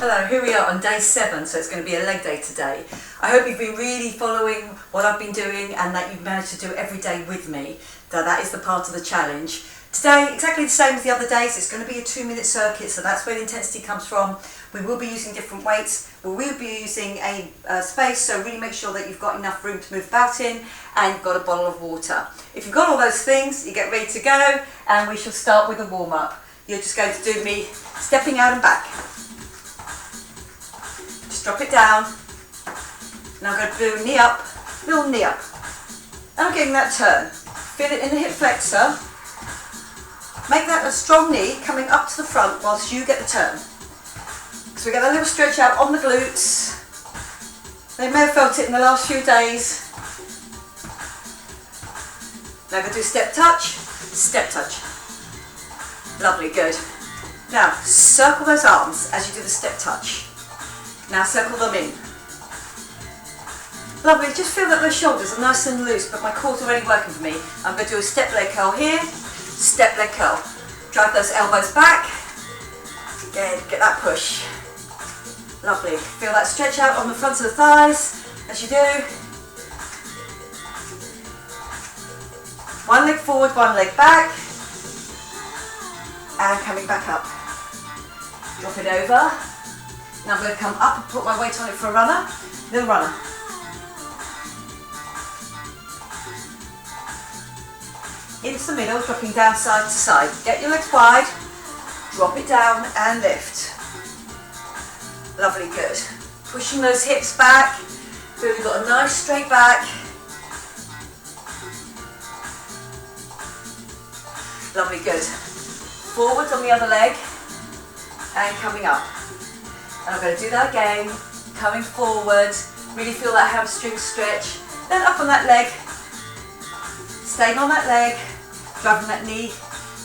Hello, here we are on day 7, so it's going to be a leg day today. I hope you've been really following what I've been doing and that you've managed to do it every day with me. That is the part of the challenge. Today, exactly the same as the other days, it's going to be a 2-minute circuit, so that's where the intensity comes from. We will be using different weights, we will be using a space, so really make sure that you've got enough room to move about in and you've got a bottle of water. If you've got all those things, you get ready to go, and we shall start with a warm-up. You're just going to do me stepping out and back. Just drop it down. Now I'm going to do knee up, little knee up. And I'm getting that turn. Feel it in the hip flexor. Make that a strong knee coming up to the front whilst you get the turn. So we get a little stretch out on the glutes. They may have felt it in the last few days. Now I'm going to do step touch, step touch. Lovely, good. Now circle those arms as you do the step touch. Now circle them in. Lovely, just feel that those shoulders are nice and loose, but my core's already working for me. I'm going to do a step leg curl here, step leg curl. Drive those elbows back. Again, get that push. Lovely, feel that stretch out on the front of the thighs as you do. One leg forward, one leg back. And coming back up. Drop it over. Now I'm going to come up and put my weight on it for a runner. Little runner. Into the middle, dropping down side to side. Get your legs wide, drop it down and lift. Lovely, good. Pushing those hips back. Feel you've got a nice straight back. Lovely, good. Forward on the other leg and coming up. And I'm going to do that again, coming forward, really feel that hamstring stretch, then up on that leg, staying on that leg, driving that knee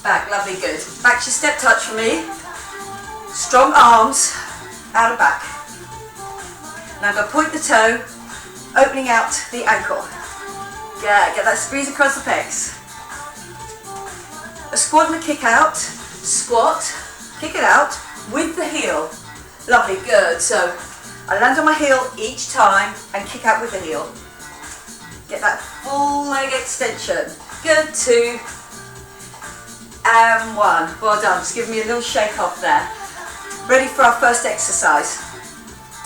back, lovely, good. Back to step touch for me, strong arms, out and back. Now I'm going to point the toe, opening out the ankle. Yeah, get that squeeze across the pecs. A squat and a kick out, squat, kick it out with the heel. Lovely, good. So I land on my heel each time and kick out with the heel. Get that full leg extension. Good, 2 and 1. Well done. Just give me a little shake off there. Ready for our first exercise.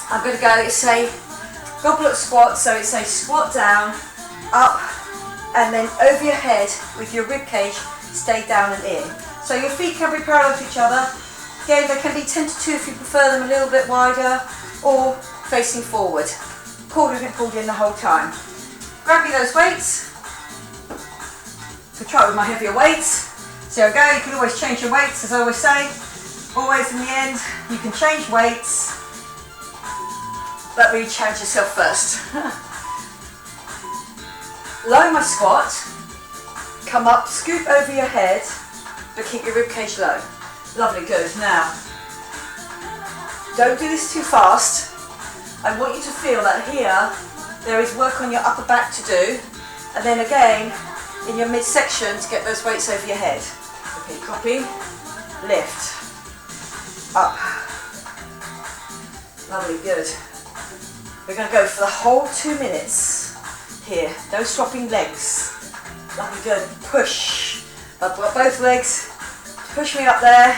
I'm going to go, it's a goblet squat, so it's a squat down, up, and then over your head with your rib cage, stay down and in. So your feet can be parallel to each other. Again, they can be 10 to 2 if you prefer them a little bit wider, or facing forward. Core has been pulled in the whole time. Grab you those weights. So try with my heavier weights. So there we go, you can always change your weights, as I always say. Always in the end, you can change weights, but really challenge yourself first. Lower my squat, come up, scoop over your head, but keep your ribcage low. Lovely, good. Now, don't do this too fast. I want you to feel that here, there is work on your upper back to do, and then again, in your midsection to get those weights over your head. Okay, dropping, lift, up. Lovely, good. We're going to go for the whole 2 minutes here. No swapping legs. Lovely, good. Push. I've got both legs. Push me up there.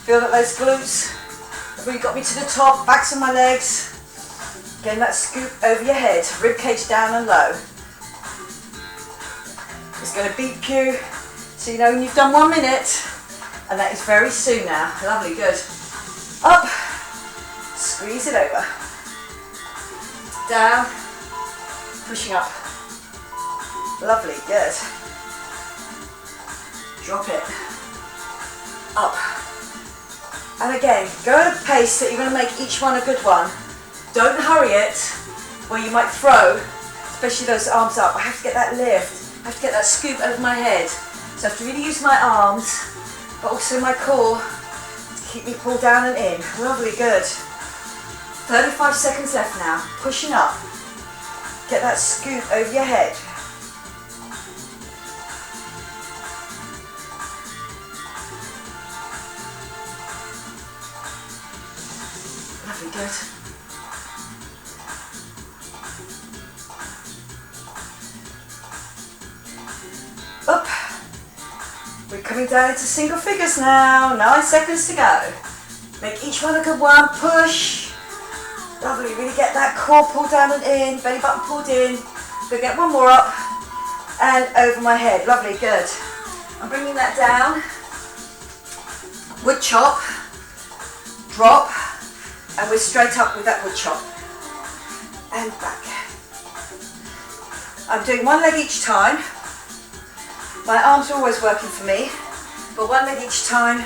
Feel that those glutes have really got me to the top. Backs of my legs. Getting that scoop over your head. Rib cage down and low. It's going to beep you, so you know when you've done 1 minute, and that is very soon now. Lovely, good. Up. Squeeze it over. Down. Pushing up. Lovely, good. Drop it. Up. And again, go at a pace that you're going to make each one a good one. Don't hurry it, where you might throw, especially those arms up. I have to get that lift. I have to get that scoop over my head. So I have to really use my arms, but also my core to keep me pulled down and in. Lovely, good. 35 seconds left now. Pushing up. Get that scoop over your head. Lovely, good. Up. We're coming down into single figures now. 9 seconds to go. Make each one a good one. Push. Lovely. Really get that core pulled down and in. Belly button pulled in. Go get one more up. And over my head. Lovely. Good. I'm bringing that down. Wood chop. Drop. And we're straight up with that wood chop. And back. I'm doing one leg each time. My arms are always working for me, but one leg each time,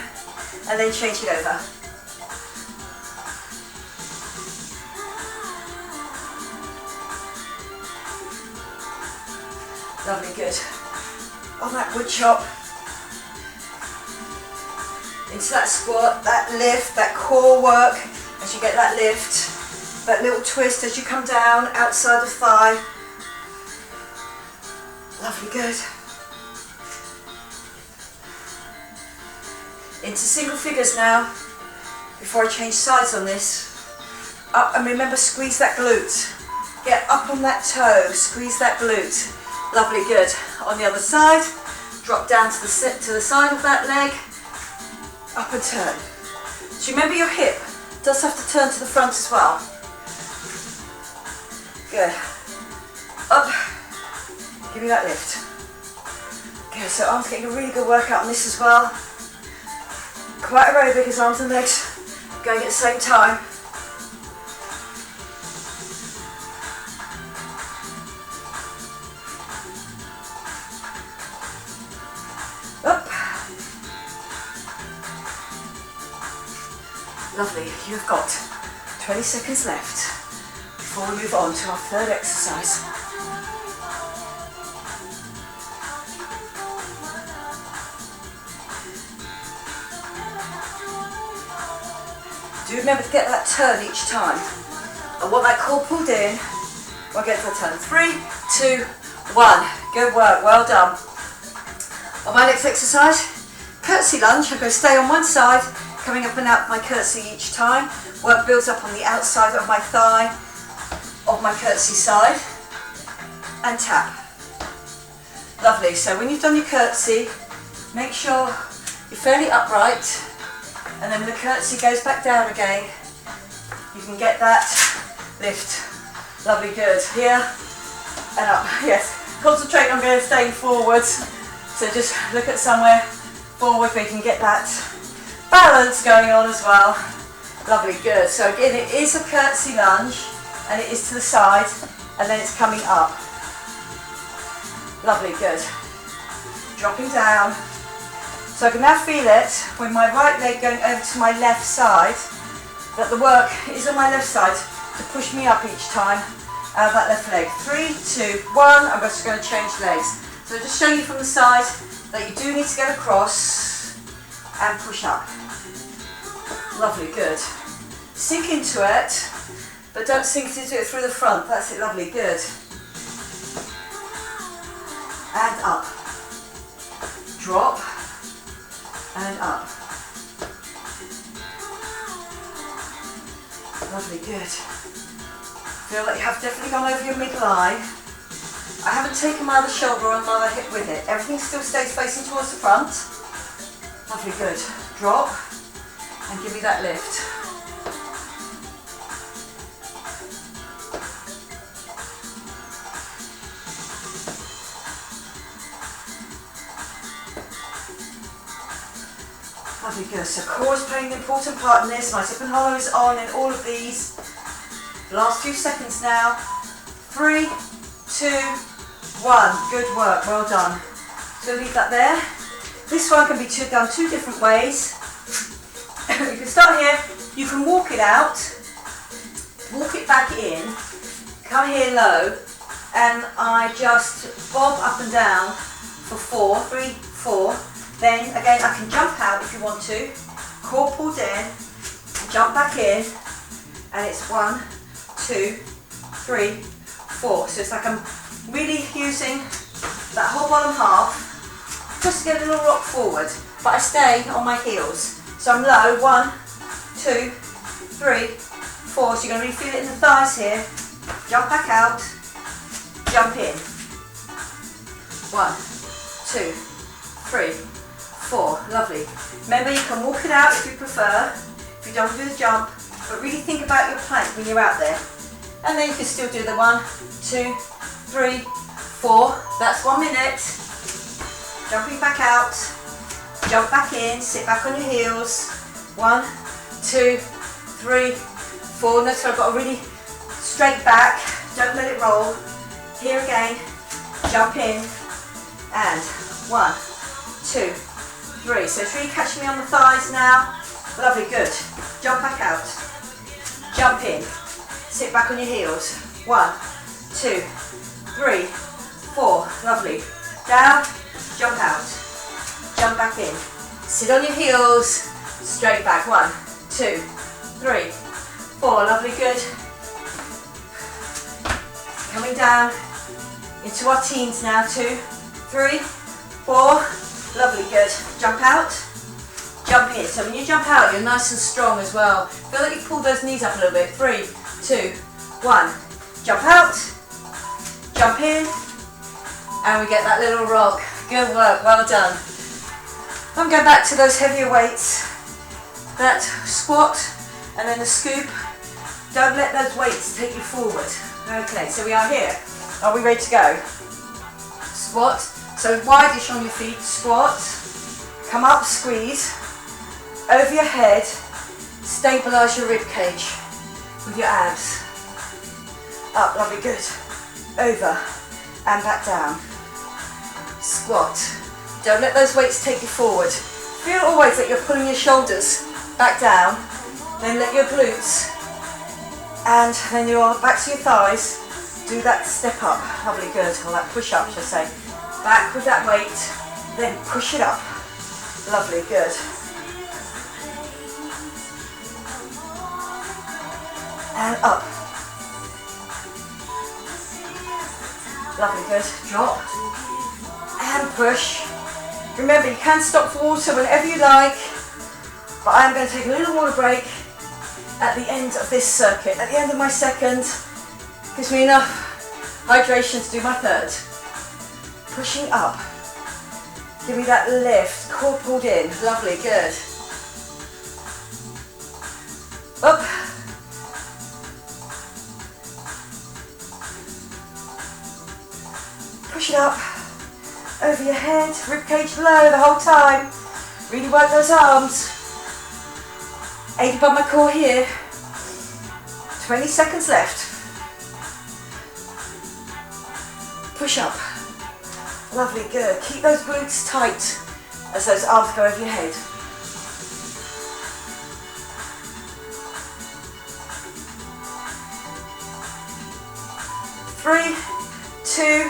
and then change it over. Lovely, good. On that wood chop, into that squat, that lift, that core work, as you get that lift, that little twist as you come down, outside the thigh. Lovely, good. Into single figures now, before I change sides on this. Up, and remember, squeeze that glute. Get up on that toe, squeeze that glute. Lovely, good. On the other side, drop down to the side of that leg, up and turn. So remember, your hip does have to turn to the front as well. Good. Up, give me that lift. Okay, so arms getting a really good workout on this as well. Quite aerobic as arms and legs going at the same time. Up. Lovely, you've got 20 seconds left before we move on to our third exercise. Do remember to get that turn each time. I want that core pulled in. We'll get to the turn. 3, 2, 1. Good work, well done. On my next exercise, curtsy lunge. I'm going to stay on one side, coming up and out of my curtsy each time. Work builds up on the outside of my thigh, of my curtsy side, and tap. Lovely, so when you've done your curtsy, make sure you're fairly upright. And then when the curtsy goes back down again, you can get that lift. Lovely, good. Here and up. Yes. Concentrate on going staying forwards. So just look at somewhere forward where you can get that balance going on as well. Lovely, good. So again, it is a curtsy lunge, and it is to the side, and then it's coming up. Lovely, good. Dropping down. So I can now feel it with my right leg going over to my left side, that the work is on my left side to push me up each time out of that left leg. 3, 2, 1, I'm just going to change legs. So just showing you from the side that you do need to get across and push up. Lovely, good. Sink into it, but don't sink into it through the front. That's it, lovely, good. And up. Drop. And up. Lovely, good. Feel like you have definitely gone over your midline. I haven't taken my other shoulder or my other hip with it. Everything still stays facing towards the front. Lovely, good. Drop and give me that lift. Lovely, good. So core is playing an important part in this. My hip and hollow is on in all of these. Last few seconds now. 3, 2, 1. Good work, well done. So leave that there. This one can be done two different ways. You can start here. You can walk it out, walk it back in, come here low, and I just bob up and down for 4, 3, 4. Then again, I can jump out if you want to, core pulled in, jump back in, and it's 1, 2, 3, 4. So it's like I'm really using that whole bottom half just to get a little rock forward, but I stay on my heels. So I'm low, 1, 2, 3, 4. So you're going to really feel it in the thighs here. Jump back out, jump in. 1, 2, 3, 4. Lovely. Remember, you can walk it out if you prefer, if you don't want to do the jump, but really think about your plank when you're out there. And then you can still do the 1, 2, 3, 4. That's 1 minute. Jumping back out, jump back in, sit back on your heels. 1, 2, 3, 4. Notice I've got a really straight back. Don't let it roll. Here again. Jump in. And 1, 2, 3. So it's really catching me on the thighs now. Lovely, good. Jump back out. Jump in. Sit back on your heels. 1, 2, 3, 4. Lovely. Down. Jump out. Jump back in. Sit on your heels. Straight back. 1, 2, 3, 4. Lovely, good. Coming down into our teens now. 2, 3, 4. Lovely, good. Jump out. Jump in. So when you jump out, you're nice and strong as well. Feel like you pull those knees up a little bit. 3, 2, 1. Jump out. Jump in. And we get that little rock. Good work. Well done. I'm going back to those heavier weights. That squat and then the scoop. Don't let those weights take you forward. Okay, so we are here. Are we ready to go? Squat. So wide-ish on your feet. Squat. Come up, squeeze. Over your head. Stabilise your rib cage with your abs. Up, lovely, good. Over and back down. Squat. Don't let those weights take you forward. Feel always that you're pulling your shoulders back down. Then let your glutes and then you're back to your thighs. Do that step up. Lovely, good. Or that push up, should I say. Back with that weight. Then push it up. Lovely, good. And up. Lovely, good. Drop. And push. Remember, you can stop for water whenever you like, but I'm going to take a little water break at the end of this circuit. At the end of my second, gives me enough hydration to do my third. Pushing up. Give me that lift. Core pulled in. Lovely, good. Up. Push it up. Over your head, ribcage low the whole time. Really work those arms. Aided by my core here. 20 seconds left. Push up. Lovely, good. Keep those glutes tight as those arms go over your head. Three, 2,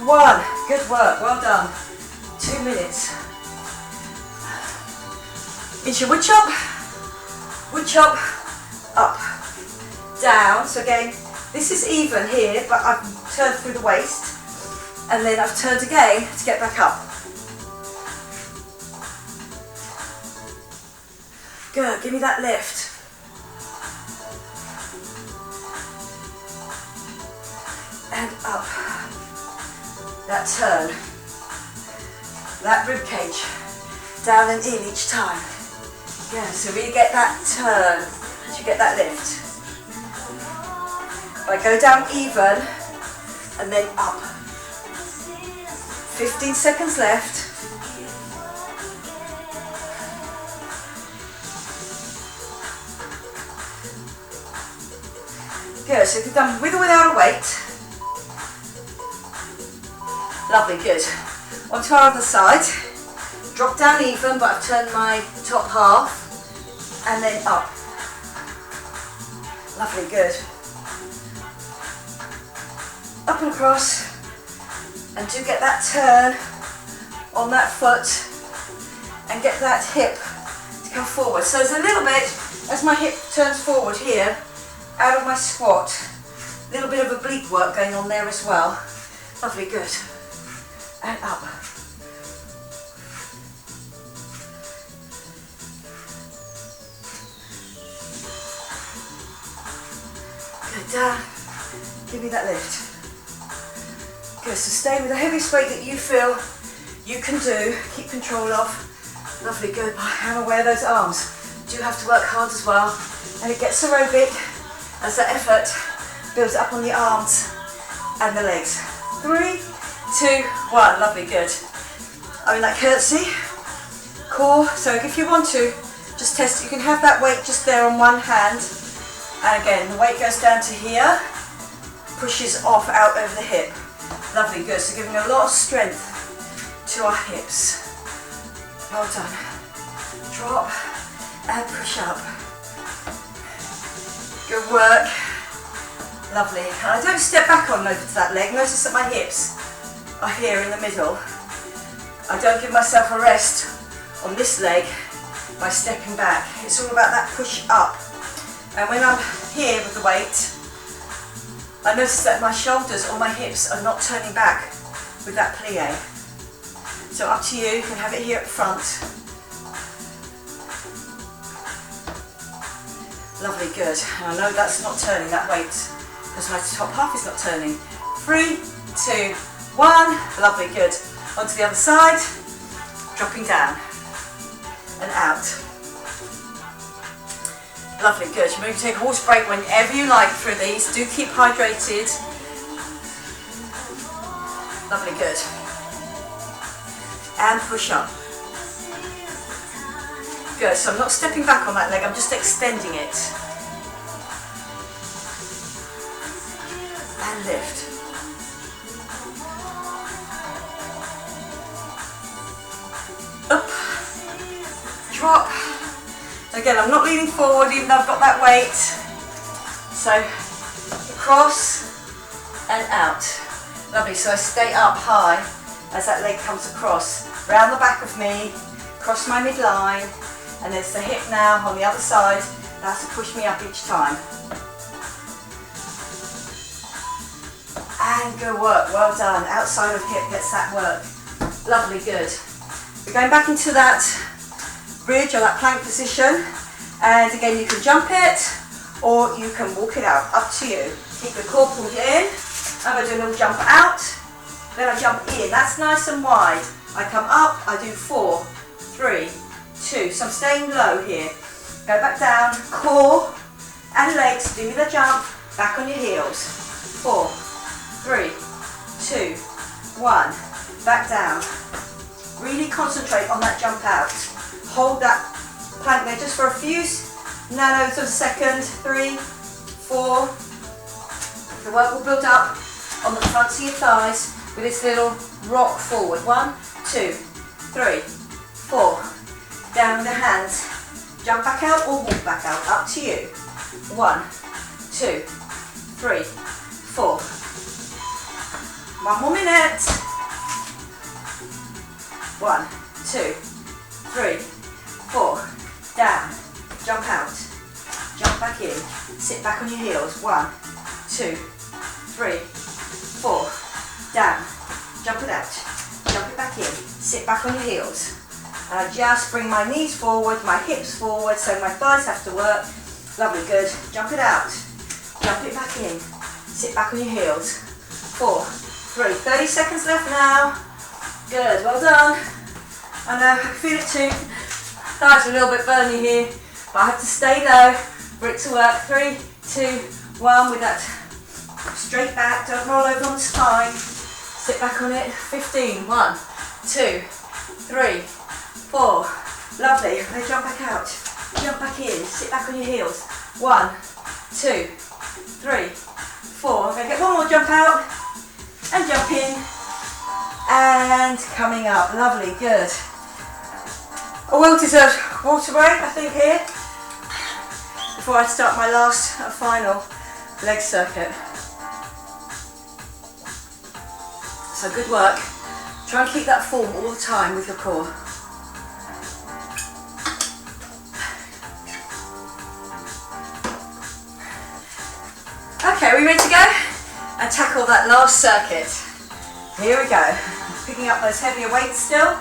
1. Good work, well done. 2 minutes. Into your wood chop, up, down. So again, this is even here, but I've turned through the waist, and then I've turned again to get back up. Good, give me that lift. And up. That turn, that rib cage, down and in each time. Yeah, so really get that turn as you get that lift. I go down even and then up. 15 seconds left. Good, so if you've done with or without a weight. Lovely, good. Onto our other side. Drop down even, but I've turned my top half. And then up. Lovely, good. Up and across. And do get that turn on that foot. And get that hip to come forward. So there's a little bit, as my hip turns forward here, out of my squat. A little bit of oblique work going on there as well. Lovely, good. And up. it down. Give me that lift. Good, so stay with the heaviest weight that you feel you can do. Keep control of. Lovely, good. I'm aware those arms do have to work hard as well. And it gets aerobic as that effort builds up on the arms and the legs. 3, 2, 1. Lovely, good. I'm in that curtsy. Core, so if you want to, just test it. You can have that weight just there on one hand. And again, the weight goes down to here, pushes off out over the hip. Lovely, good. So giving a lot of strength to our hips. Well done. Drop and push up. Good work. Lovely. And I don't step back on over to that leg. Notice that my hips are here in the middle. I don't give myself a rest on this leg by stepping back. It's all about that push up. And when I'm here with the weight, I notice that my shoulders or my hips are not turning back with that plie. So up to you, you can have it here at the front. Lovely, good. And I know that's not turning, that weight, because my top half is not turning. 3, 2, 1. Lovely, good. Onto the other side, dropping down and out. Lovely, good. You can take a water break whenever you like through these. Do keep hydrated. Lovely, good. And push up. Good, so I'm not stepping back on that leg, I'm just extending it. And lift. Up. Drop. Again, I'm not leaning forward even though I've got that weight. So, across and out. Lovely, so I stay up high as that leg comes across. Round the back of me, across my midline, and there's the hip now on the other side. That has to push me up each time. And good work, well done. Outside of hip gets that work. Lovely, good. We're going back into that bridge or that plank position. And again, you can jump it or you can walk it out, up to you. Keep the core pulled in. I'm going to do a little jump out, then I jump in. That's nice and wide. I come up, I do 4, 3, 2. So I'm staying low here. Go back down, core and legs. Do me the jump, back on your heels. 4, 3, 2, 1. Back down. Really concentrate on that jump out. Hold that plank there just for a few nanos of a second. 3, 4. The work will build up on the fronts of your thighs with this little rock forward. 1, 2, 3, 4. Down with the hands. Jump back out or walk back out. Up to you. 1, 2, 3, 4. 1 more minute. 1, 2, 3, 4. Down. Jump out. Jump back in. Sit back on your heels. 1, 2, 3, 4. Down. Jump it out. Jump it back in. Sit back on your heels. And I just bring my knees forward, my hips forward, so my thighs have to work. Lovely, good. Jump it out. Jump it back in. Sit back on your heels. 4, 3. 30 seconds left now. Good, well done. I know, I can feel it too. Thighs are a little bit burny here, but I have to stay low for it to work. 3, 2, 1 with that straight back. Don't roll over on the spine. Sit back on it. 15. 1, 2, 3, 4. Lovely. Then jump back out. Jump back in. Sit back on your heels. 1, 2, 3, 4. I'm going to get one more jump out and jump in and coming up. Lovely. Good. A well-deserved water break, I think, here before I start my last final leg circuit. So good work. Try and keep that form all the time with your core. Okay, are we ready to go? And tackle that last circuit. Here we go. Picking up those heavier weights still.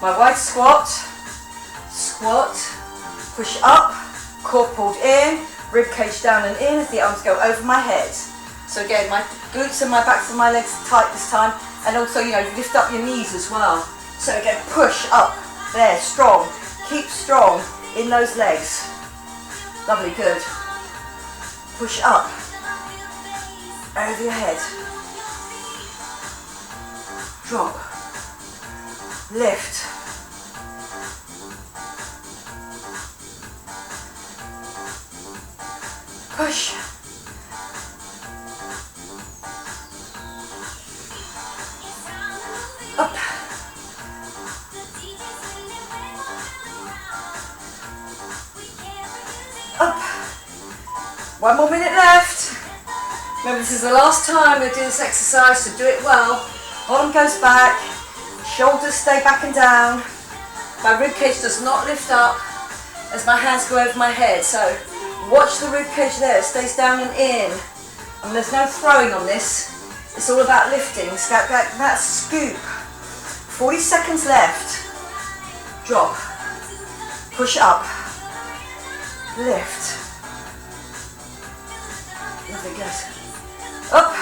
My wide squat, squat, push up, core pulled in, rib cage down and in as the arms go over my head. So again, my glutes and my backs of my legs are tight this time, and also, you know, lift up your knees as well. So again, push up, there, strong. Keep strong in those legs. Lovely, good. Push up, over your head. Drop, lift. Push. Up. Up. 1 more minute left. Remember, this is the last time we're doing this exercise, so do it well. Bottom goes back, shoulders stay back and down. My rib cage does not lift up as my hands go over my head. So watch the rib cage there, it stays down and in. And there's no throwing on this. It's all about lifting. Scout back, that scoop. 40 seconds left. Drop. Push up. Lift. Lovely, good. Up.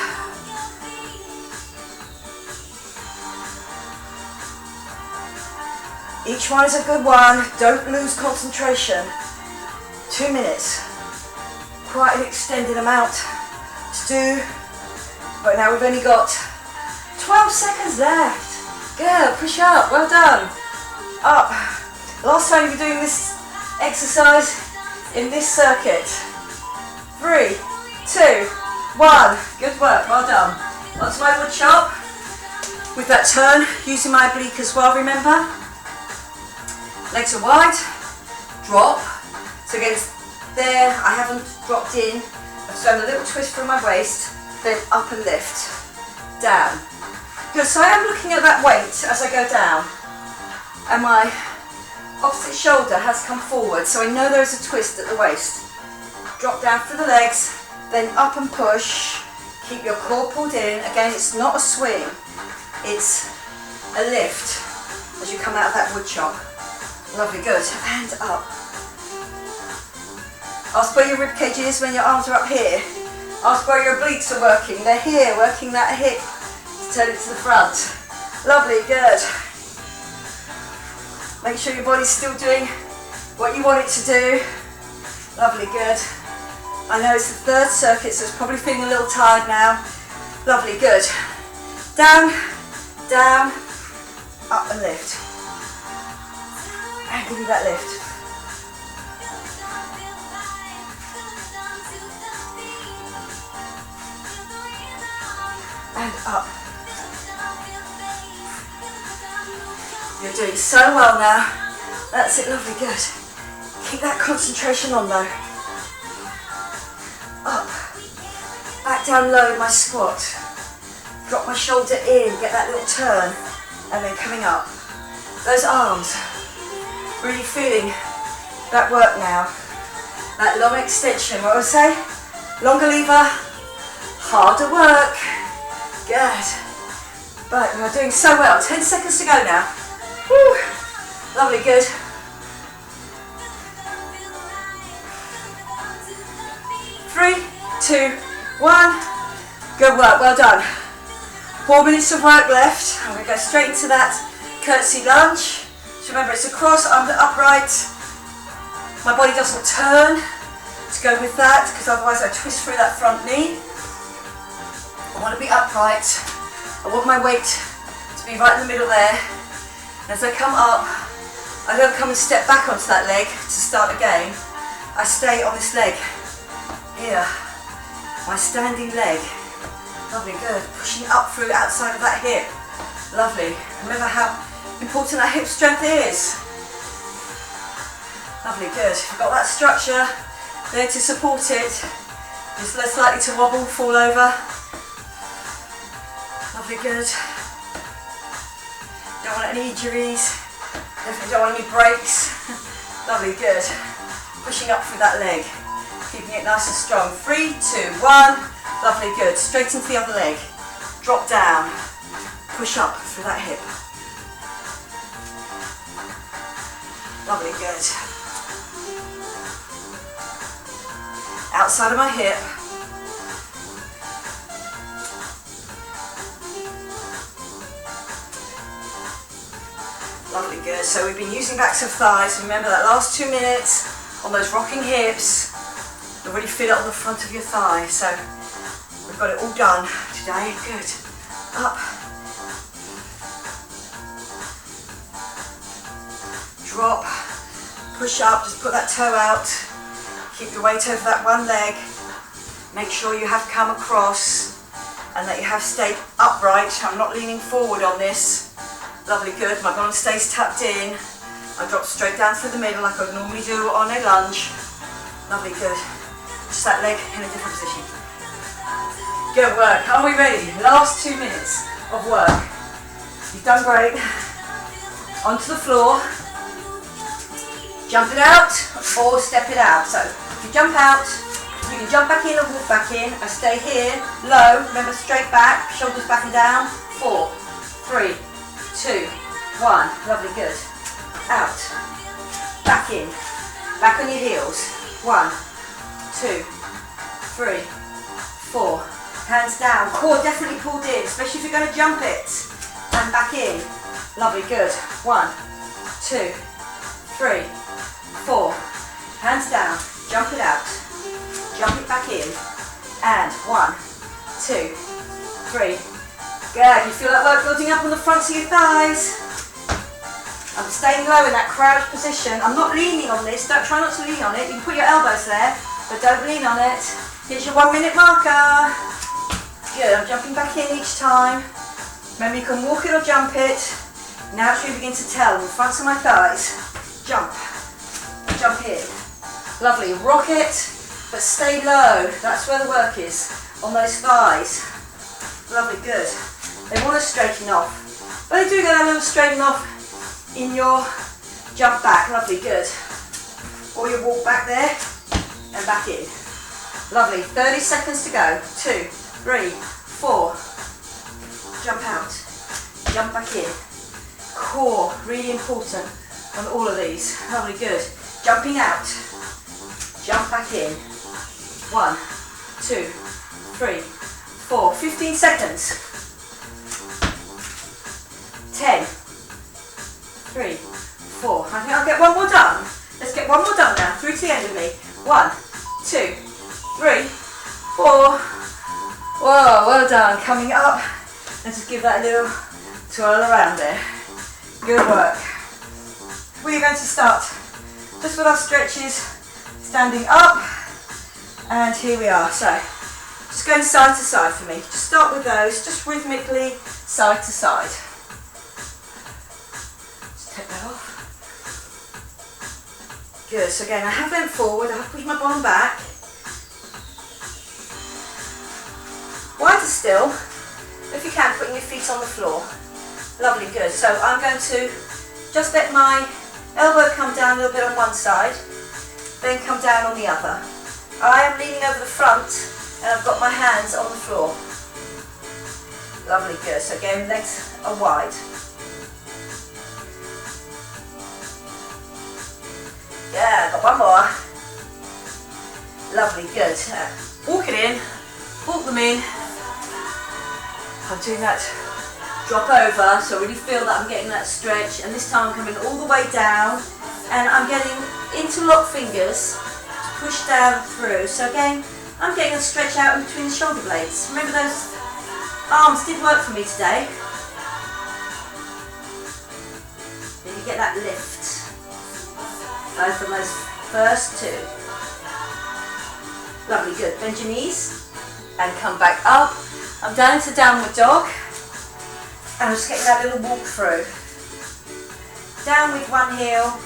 Each one is a good one. Don't lose concentration. 2 minutes. Quite an extended amount to do. But now we've only got 12 seconds left. Good, push up, well done. Up. Last time you were doing this exercise in this circuit. 3, 2, 1. Good work, well done. Onto my wood chop. With that turn, using my oblique as well, remember. Legs are wide. Drop. So again, there, I haven't dropped in. I've just done a little twist from my waist. Then up and lift. Down. Good, so I am looking at that weight as I go down. And my opposite shoulder has come forward, so I know there is a twist at the waist. Drop down through the legs, then up and push. Keep your core pulled in. Again, it's not a swing, it's a lift as you come out of that wood chop. Lovely, good. And up. Ask where your rib cage is when your arms are up here. Ask where your obliques are working. They're here, working that hip to turn it to the front. Lovely, good. Make sure your body's still doing what you want it to do. Lovely, good. I know it's the third circuit, so it's probably feeling a little tired now. Lovely, good. Down, down, up and lift. And give me that lift. And up. You're doing so well now. That's it, lovely, good. Keep that concentration on though. Up. Back down low in my squat. Drop my shoulder in, get that little turn. And then coming up. Those arms. Really feeling that work now. That long extension, what I would say? Longer lever, harder work. Good. But we're doing so well. 10 seconds to go now. Woo. Lovely, good. Three, 2, 1. Good work, well done. 4 minutes of work left. I'm going to go straight into that curtsy lunge. So remember, it's across, under upright. My body doesn't turn to go with that, because otherwise I twist through that front knee. I want to be upright. I want my weight to be right in the middle there. And as I come up, I don't come and step back onto that leg to start again. I stay on this leg here, my standing leg. Lovely, good. Pushing up through outside of that hip. Lovely. Remember how important that hip strength is. Lovely, good. You've got that structure there to support it. It's less likely to wobble, fall over. Lovely, good. Don't want any injuries. Definitely don't want any breaks. Lovely, good. Pushing up through that leg. Keeping it nice and strong. 3, 2, 1. Lovely, good. Straight into the other leg. Drop down. Push up through that hip. Lovely, good. outside of my hip. Lovely, good. So we've been using backs of thighs. Remember that last 2 minutes on those rocking hips. You'll really feel it on the front of your thigh. So we've got it all done today. Good. Up. Drop. Push up. Just put that toe out. Keep your weight over that one leg. Make sure you have come across and that you have stayed upright. I'm not leaning forward on this. Lovely, good. My bottom stays tucked in. I drop straight down through the middle like I would normally do on a lunge. Lovely, good. Just that leg in a different position. Good work. Are we ready? Last 2 minutes of work. You've done great. Onto the floor. Jump it out or step it out. So if you jump out, you can jump back in or walk back in. I stay here, low. Remember, straight back, shoulders back and down. 4, 3, 2, 1. Lovely, good. Out. Back in. Back on your heels. 1, 2, 3, 4. Hands down. Core definitely pulled in, especially if you're going to jump it. And back in. Lovely, good. 1, 2, 3, 4. Hands down. Jump it out. Jump it back in. And 1, 2, 3. Good. You feel that work building up on the fronts of your thighs. I'm staying low in that crouch position. I'm not leaning on this. Try not to lean on it. You can put your elbows there, but don't lean on it. Here's your 1 minute marker. Good. I'm jumping back in each time. Remember, you can walk it or jump it. Now it's really begin to tell on the fronts of my thighs. Jump. Jump in. Lovely. Rock it, but stay low. That's where the work is, on those thighs. Lovely, good. They want to straighten off, but they do get a little straighten off in your jump back. Lovely, good. Or you walk back there and back in. Lovely. 30 seconds to go. 2, 3, 4. Jump out. Jump back in. Core, really important on all of these. Lovely, good. Jumping out. Jump back in. 1, 2, 3, 4. 15 seconds. 10, 3, 4. I think I'll get one more done. Let's get one more done now. Through to the end of me. 1, 2, 3, 4. Whoa, well done. Coming up. Let's just give that a little twirl around there. Good work. We're going to start just with our stretches, standing up, and here we are. So, just going side to side for me. Just start with those, just rhythmically side to side. Just take that off. Good. So again, I have bent forward. I have pushed my bottom back. Wider still, if you can, putting your feet on the floor. Lovely, good. So I'm going to just let my elbow come down a little bit on one side, then come down on the other. I am leaning over the front and I've got my hands on the floor. Lovely, good. So again, legs are wide. Yeah, got one more. Lovely, good. Walk it in, walk them in. I'm doing that drop over, so I really feel that I'm getting that stretch, and this time I'm coming all the way down and I'm getting interlock fingers to push down through. So again, I'm getting a stretch out in between the shoulder blades. Remember, those arms did work for me today. Then you get that lift. Both of those first two. Lovely, good. Bend your knees and come back up. I'm down into downward dog. And I'm just getting that little walk through. Down with one heel,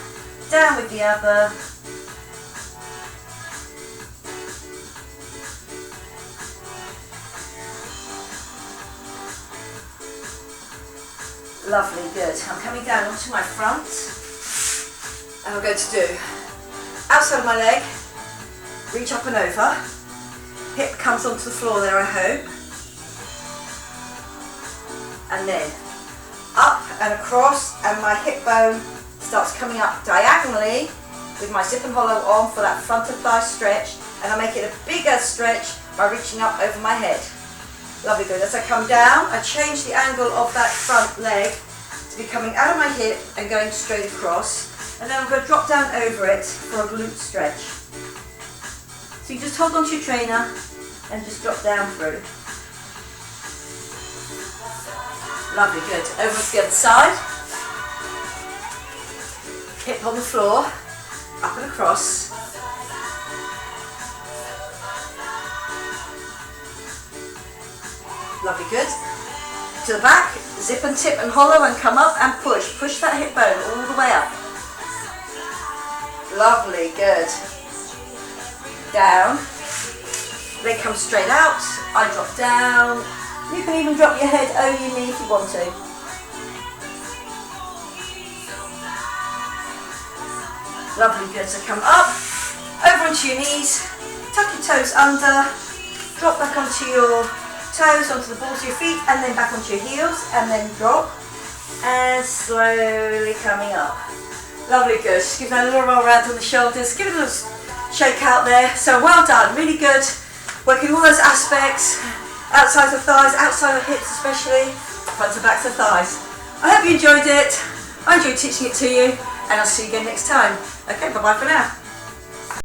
down with the other. Lovely, good. I'm coming down onto my front. And I'm going to do outside of my leg, reach up and over. Hip comes onto the floor there, I hope. And then up and across, and my hip bone starts coming up diagonally with my zip and hollow on for that front of thigh stretch, and I make it a bigger stretch by reaching up over my head. Lovely, good. As I come down, I change the angle of that front leg to be coming out of my hip and going straight across. And then I'm going to drop down over it for a glute stretch. So you just hold on to your trainer and just drop down through. Lovely, good. Over to the other side. Hip on the floor, up and across. Lovely, good. To the back, zip and tip and hollow and come up and push. Push that hip bone all the way up. Lovely, good. Down. Leg comes straight out. I drop down. You can even drop your head over your knee if you want to. Lovely, good. So come up, over onto your knees, tuck your toes under, drop back onto your toes, onto the balls of your feet, and then back onto your heels, and then drop, and slowly coming up. Lovely, good. Just give that a little roll around on the shoulders, give it a little shake out there. So well done, really good. Working all those aspects, outside the thighs, outside the hips especially, front to back to thighs. I hope you enjoyed it. I enjoyed teaching it to you, and I'll see you again next time. Okay, bye-bye for now.